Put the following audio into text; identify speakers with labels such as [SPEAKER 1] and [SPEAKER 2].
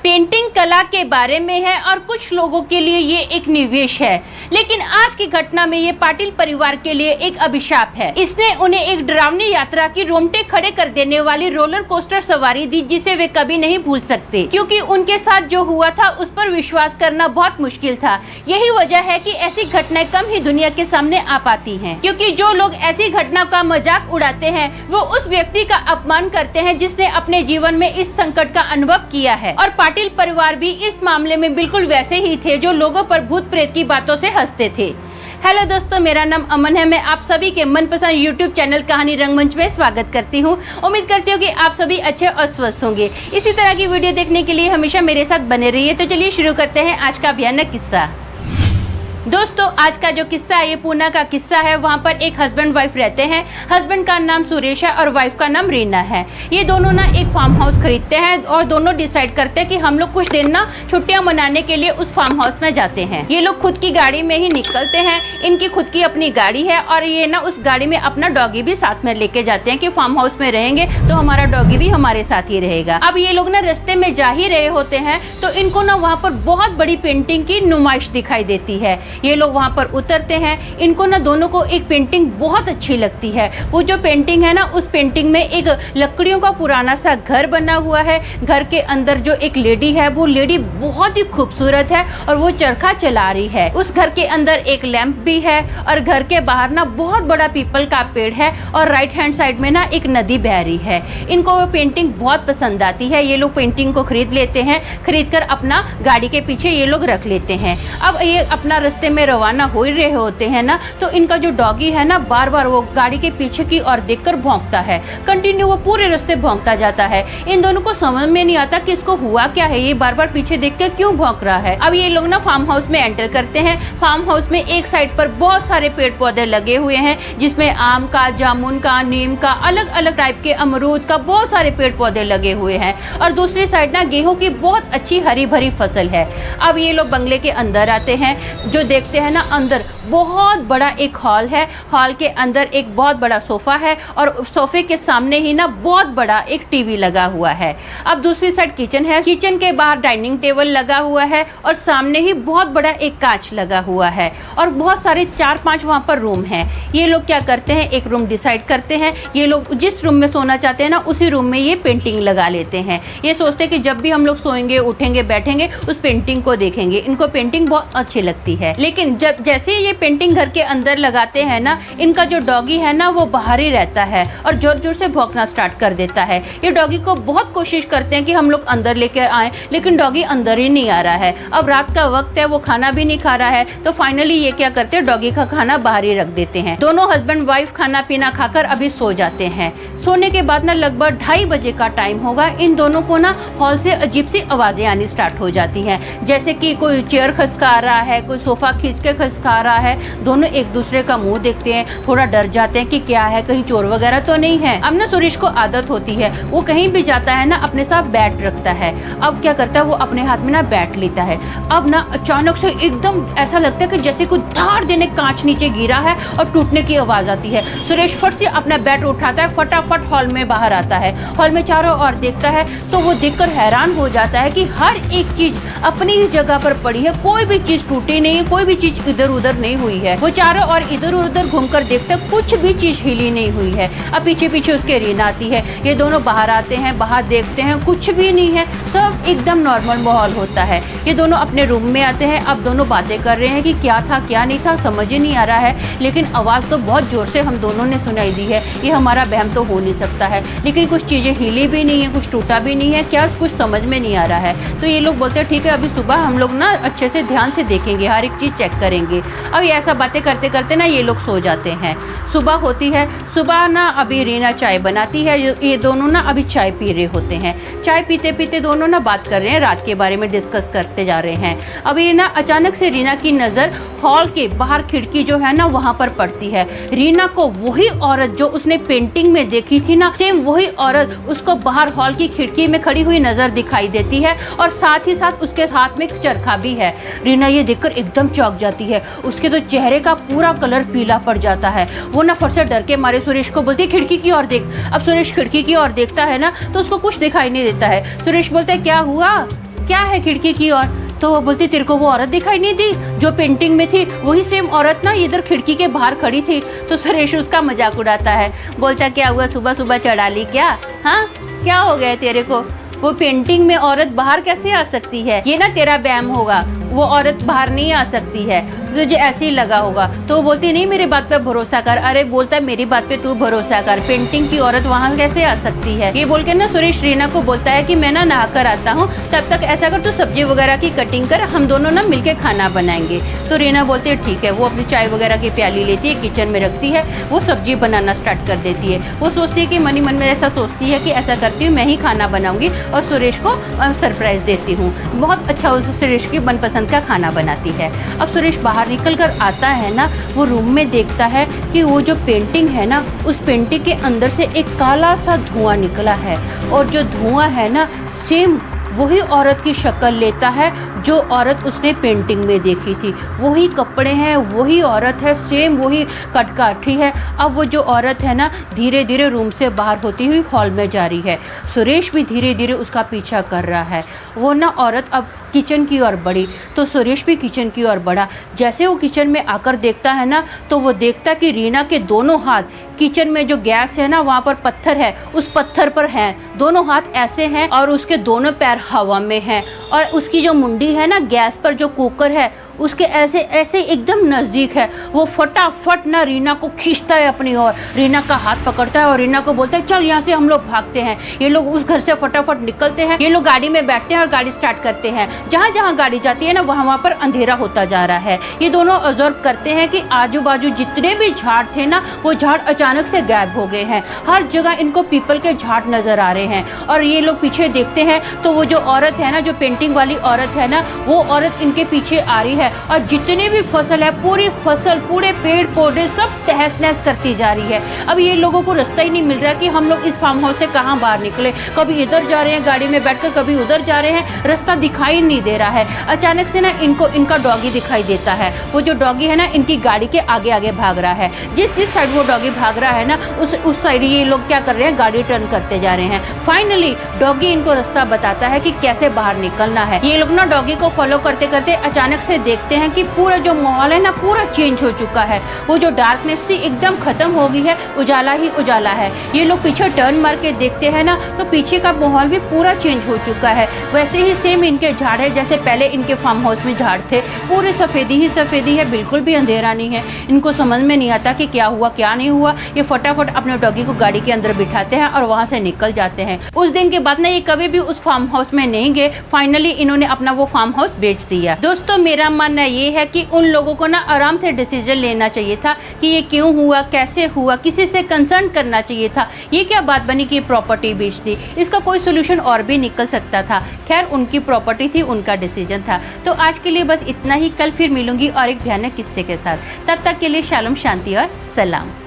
[SPEAKER 1] Painting कला के बारे में है और कुछ लोगों के लिए ये एक निवेश है, लेकिन आज की घटना में ये पाटिल परिवार के लिए एक अभिशाप है। इसने उन्हें एक डरावनी यात्रा की रोंगटे खड़े कर देने वाली रोलर कोस्टर सवारी दी, जिसे वे कभी नहीं भूल सकते, क्योंकि उनके साथ जो हुआ था उस पर विश्वास करना बहुत मुश्किल था। यही वजह है कि ऐसी घटनाएं कम ही दुनिया के सामने आ पाती हैं, क्योंकि जो लोग ऐसी घटना का मजाक उड़ाते हैं वो उस व्यक्ति का अपमान करते हैं जिसने अपने जीवन में इस संकट का अनुभव किया है। और पाटिल परिवार भी इस मामले में बिल्कुल वैसे ही थे जो लोगों पर भूत प्रेत की बातों से हंसते थे। हेलो दोस्तों, मेरा नाम अमन है। मैं आप सभी के मनपसंद यूट्यूब चैनल कहानी रंगमंच में स्वागत करती हूँ। उम्मीद करती हूँ कि आप सभी अच्छे और स्वस्थ होंगे। इसी तरह की वीडियो देखने के लिए हमेशा मेरे साथ बने रहिए। तो चलिए शुरू करते हैं आज का भयानक किस्सा। दोस्तों, आज का जो किस्सा है ये पूना का किस्सा है। वहाँ पर एक हस्बैंड वाइफ रहते हैं। हस्बैंड का नाम सुरेश है और वाइफ का नाम रीना है। ये दोनों ना एक फार्म हाउस खरीदते हैं और दोनों डिसाइड करते हैं कि हम लोग कुछ दिन ना छुट्टियां मनाने के लिए उस फार्म हाउस में जाते हैं। ये लोग खुद की गाड़ी में ही निकलते हैं। इनकी खुद की अपनी गाड़ी है और ये ना उस गाड़ी में अपना डॉगी भी साथ में लेके जाते हैं कि फार्म हाउस में रहेंगे तो हमारा डॉगी भी हमारे साथ ही रहेगा। अब ये लोग ना रास्ते में जा ही रहे होते हैं तो इनको ना वहाँ पर बहुत बड़ी पेंटिंग की नुमाइश दिखाई देती है। ये लोग वहाँ पर उतरते हैं। इनको ना दोनों को एक पेंटिंग बहुत अच्छी लगती है। वो जो पेंटिंग है ना, उस पेंटिंग में एक लकड़ियों का पुराना सा घर बना हुआ है। घर के अंदर जो एक लेडी है वो लेडी बहुत ही खूबसूरत है और वो चरखा चला रही है। उस घर के अंदर एक लैंप भी है और घर के बाहर ना बहुत बड़ा पीपल का पेड़ है और राइट हैंड साइड में ना एक नदी बह रही है। इनको वो पेंटिंग बहुत पसंद आती है। ये लोग पेंटिंग को खरीद लेते हैं। खरीद कर अपना गाड़ी के पीछे ये लोग रख लेते हैं। अब ये अपना रास्ते में रवाना हो रहे होते हैं ना, तो इनका जो डॉगी है ना बार बार वो गाड़ी के पीछे की ओर देखकर भौंकता है। कंटिन्यू वो पूरे रास्ते भौंकता जाता है। इन दोनों को समझ में नहीं आता कि इसको हुआ क्या है, ये बार बार पीछे देखकर क्यों भौंक रहा है। अब ये लोग ना फार्म हाउस में एंटर करते हैं। फार्म हाउस में एक साइड पर बहुत सारे पेड़ पौधे लगे हुए हैं, जिसमें आम का, जामुन का, नीम का, अलग अलग टाइप के, अमरूद का बहुत सारे पेड़ पौधे लगे हुए हैं। और दूसरी साइड ना गेहूं की बहुत अच्छी हरी भरी फसल है। अब ये लोग बंगले के अंदर आते हैं। जो देखते हैं ना, अंदर बहुत बड़ा एक हॉल है। हॉल के अंदर एक बहुत बड़ा सोफा है और सोफे के सामने ही ना बहुत बड़ा एक टीवी लगा हुआ है। अब दूसरी साइड किचन है। किचन के बाहर डाइनिंग टेबल लगा हुआ है और सामने ही बहुत बड़ा एक कांच लगा हुआ है और बहुत सारे 4-5 वहाँ पर रूम हैं। ये लोग क्या करते हैं, एक रूम डिसाइड करते हैं। ये लोग जिस रूम में सोना चाहते हैं ना, उसी रूम में ये पेंटिंग लगा लेते हैं। ये सोचते हैं कि जब भी हम लोग सोएंगे, उठेंगे, बैठेंगे, उस पेंटिंग को देखेंगे। इनको पेंटिंग बहुत अच्छी लगती है। लेकिन जब जैसे ये पेंटिंग घर के अंदर लगाते हैं ना, इनका जो डॉगी है ना वो बाहर ही रहता है और जोर जोर से भौंकना स्टार्ट कर देता है। ये डॉगी को बहुत कोशिश करते हैं कि हम लोग अंदर लेकर आए, लेकिन डॉगी अंदर ही नहीं आ रहा है। अब रात का वक्त है, वो खाना भी नहीं खा रहा है, तो फाइनली ये क्या करते हैं, डॉगी का खाना बाहर ही रख देते हैं। दोनों हस्बैंड वाइफ खाना पीना खाकर अभी सो जाते हैं। सोने के बाद ना लगभग 2:30 बजे का टाइम होगा। इन दोनों को ना हॉल से अजीब सी आवाजें आनी स्टार्ट हो जाती हैं, जैसे कि कोई चेयर खसका रहा है, कोई सोफा खींच के खसका रहा है। दोनों एक दूसरे का मुंह देखते हैं, थोड़ा डर जाते हैं कि क्या है, कहीं चोर वगैरह तो नहीं है। अब ना सुरेश को आदत होती है, वो कहीं भी जाता है ना अपने साथ बैट रखता है। अब क्या करता है, वो अपने हाथ में ना बैट लेता है। अब ना अचानक से एकदम ऐसा लगता है कि जैसे कोई धार देने कांच नीचे गिरा है और टूटने की आवाज आती है। सुरेश फट से अपना बैट उठाता है, फटाफट हॉल में बाहर आता है। हॉल में चारों ओर देखता है तो वो देखकर हैरान हो जाता है कि हर एक चीज अपनी ही जगह पर पड़ी है, कोई भी चीज टूटी नहीं है, कोई भी चीज इधर उधर नहीं हुई है। वो चारों ओर इधर उधर घूमकर देखता है, कुछ भी चीज हिली नहीं हुई है। अब पीछे पीछे उसके रीना आती है। ये दोनों बाहर आते हैं, बाहर देखते हैं, कुछ भी नहीं है, सब एकदम नॉर्मल माहौल होता है। ये दोनों अपने रूम में आते हैं। अब दोनों बातें कर रहे हैं कि क्या था क्या नहीं था, समझ ही नहीं आ रहा है। लेकिन आवाज तो बहुत जोर से हम दोनों ने सुनाई दी है। ये हमारा वहम तो हो नहीं सकता है, लेकिन कुछ चीजें हिली भी नहीं है, कुछ टूटा भी नहीं है, क्या कुछ समझ में नहीं आ रहा है। तो ये लोग बोलते हैं ठीक है, अभी सुबह हम लोग ना अच्छे से ध्यान से देखेंगे, हर एक चीज चेक करेंगे। अब ये ऐसा बातें करते करते ना ये लोग सो जाते हैं। सुबह होती है। सुबह ना अभी रीना चाय बनाती है। ये दोनों ना अभी चाय पी रहे होते हैं। चाय पीते पीते दोनों ना बात कर रहे हैं, रात के बारे में डिस्कस करते जा रहे हैं। अभी ना अचानक से रीना की नज़र हॉल के बाहर खिड़की जो है ना वहाँ पर पड़ती है। रीना को वही औरत जो उसने पेंटिंग में देखी थी ना, सेम वही औरत उसको बाहर हॉल की खिड़की में खड़ी हुई नजर दिखाई देती है और साथ ही साथ उसके हाथ में एक चरखा भी है। रीना ये देखकर एकदम चौंक जाती है। उसके तो चेहरे का पूरा कलर पीला पड़ जाता है। वो ना फट से डर के मारे सुरेश को बोलती है खिड़की की ओर देख। अब सुरेश खिड़की की ओर देखता है ना तो उसको कुछ दिखाई नहीं देता है। सुरेश बोलता है क्या हुआ? क्या है खिड़की की ओर? तो वो बोलती तेरे को वो औरत दिखाई नहीं दी जो पेंटिंग में थी? वही सेम औरत ना इधर खिड़की के बाहर खड़ी थी। तो सुरेश उसका मजाक उड़ाता है, बोलता क्या हुआ, सुबह सुबह चढ़ा ली क्या? हाँ, क्या हो गया तेरे को? वो पेंटिंग में औरत बाहर कैसे आ सकती है? ये ना तेरा वहम होगा, वो औरत बाहर नहीं आ सकती है, तुझे ऐसे ही लगा होगा। तो वो बोलती नहीं मेरी बात पे भरोसा कर। अरे बोलता है मेरी बात पे तू भरोसा कर, पेंटिंग की औरत वहाँ कैसे आ सकती है? ये बोल के ना सुरेश रीना को बोलता है कि मैं ना नहा कर आता हूँ, तब तक ऐसा कर तू सब्जी वगैरह की कटिंग कर, हम दोनों ना मिलके खाना बनाएंगे। तो रीना बोलती है ठीक है। वो अपनी चाय वगैरह की प्याली लेती है, किचन में रखती है, वो सब्जी बनाना स्टार्ट कर देती है। वो सोचती है कि मन ही मन में ऐसा सोचती है कि ऐसा करती हूँ मैं ही खाना बनाऊंगी और सुरेश को सरप्राइज देती हूँ। बहुत अच्छा उस सुरेश की मनपसंद का खाना बनाती है। अब सुरेश बाहर निकल कर आता है ना, वो रूम में देखता है कि वो जो पेंटिंग है ना, उस पेंटिंग के अंदर से एक काला सा धुआं निकला है, और जो धुआं है ना सेम वही औरत की शक्ल लेता है जो औरत उसने पेंटिंग में देखी थी। वही कपड़े हैं, वही औरत है, सेम वही कटकाठी है। अब वो जो औरत है ना धीरे धीरे रूम से बाहर होती हुई हॉल में जा रही है। सुरेश भी धीरे धीरे उसका पीछा कर रहा है। वो ना औरत अब किचन की ओर बढ़ी तो सुरेश भी किचन की ओर बढ़ा। जैसे वो किचन में आकर देखता है ना, तो वो देखता कि रीना के दोनों हाथ किचन में जो गैस है ना वहाँ पर पत्थर है, उस पत्थर पर हैं, दोनों हाथ ऐसे हैं और उसके दोनों पैर हवा में हैं, और उसकी जो मुंडी है ना गैस पर जो कुकर है उसके ऐसे ऐसे एकदम नज़दीक है। वो फटाफट ना रीना को खींचता है अपनी ओर, रीना का हाथ पकड़ता है और रीना को बोलता है चल यहाँ से हम लोग भागते हैं। ये लोग उस घर से फटाफट निकलते हैं, ये लोग गाड़ी में बैठते हैं और गाड़ी स्टार्ट करते हैं। जहाँ जहाँ गाड़ी जाती है ना वहाँ पर अंधेरा होता जा रहा है। ये दोनों ऑब्जर्व करते हैं कि आजू बाजू जितने भी झाड़ थे ना वो झाड़ अचानक से गायब हो गए हैं। हर जगह इनको पीपल के झाड़ नजर आ रहे हैं। और ये लोग पीछे देखते हैं तो वो जो औरत है ना, जो पेंटिंग वाली औरत है ना, वो औरत इनके पीछे आ रही है और जितनी भी फसल है, पूरी फसल, पूरे पेड़ पौधे सब तहस नहस करती जा रही है। अब ये लोगों को रास्ता ही नहीं मिल रहा कि हम लोग इस फार्म हाउस से कहाँ बाहर निकले। कभी इधर जा रहे हैं गाड़ी में बैठकर, कभी उधर जा रहे हैं, रास्ता दिखाई नहीं दे रहा है। अचानक से ना इनको इनका डॉगी दिखाई देता है। वो जो डॉगी है ना इनकी गाड़ी के आगे आगे भाग रहा है। जिस साइड वो डॉगी भाग रहा है ना उस साइड ये लोग क्या कर रहे हैं, गाड़ी टर्न करते जा रहे हैं। फाइनली डॉगी इनको रास्ता बताता है कि कैसे बाहर निकलना है। ये लोग ना डॉगी को फॉलो करते करते अचानक से देखते हैं कि पूरा जो माहौल है ना पूरा चेंज हो चुका है। वो जो डार्कनेस थी एकदम खत्म हो गई है, उजाला ही उजाला है। ये लोग पीछे टर्न मार के देखते हैं ना तो पीछे का माहौल भी पूरा चेंज हो चुका है। वैसे ही सेम इनके झाड़ है जैसे पहले इनके फार्म हाउस में झाड़ थे, पूरे सफेदी ही सफेदी है, बिल्कुल भी अंधेरा नहीं है। इनको समझ में नहीं आता कि क्या हुआ क्या नहीं हुआ। ये फटाफट अपने डॉगी को गाड़ी के अंदर बिठाते हैं और वहां से निकल जाते हैं। उस दिन के बाद ना ये कभी भी उस फार्म हाउस में नहीं गए। फाइनली इन्होंने अपना वो फार्म हाउस बेच दिया। दोस्तों मेरा मानना ये है कि उन लोगों को ना आराम से डिसीजन लेना चाहिए था कि ये क्यों हुआ, कैसे हुआ, किसी से कंसर्न करना चाहिए था। ये क्या बात बनी कि प्रॉपर्टी बेच दी, इसका कोई सोल्यूशन और भी निकल सकता था। खैर उनकी प्रॉपर्टी थी, उनका डिसीजन था। तो आज के लिए बस इतना ही। कल फिर मिलूंगी और एक भयानक किस्से के साथ। तब तक के लिए शालोम, शांति और सलाम।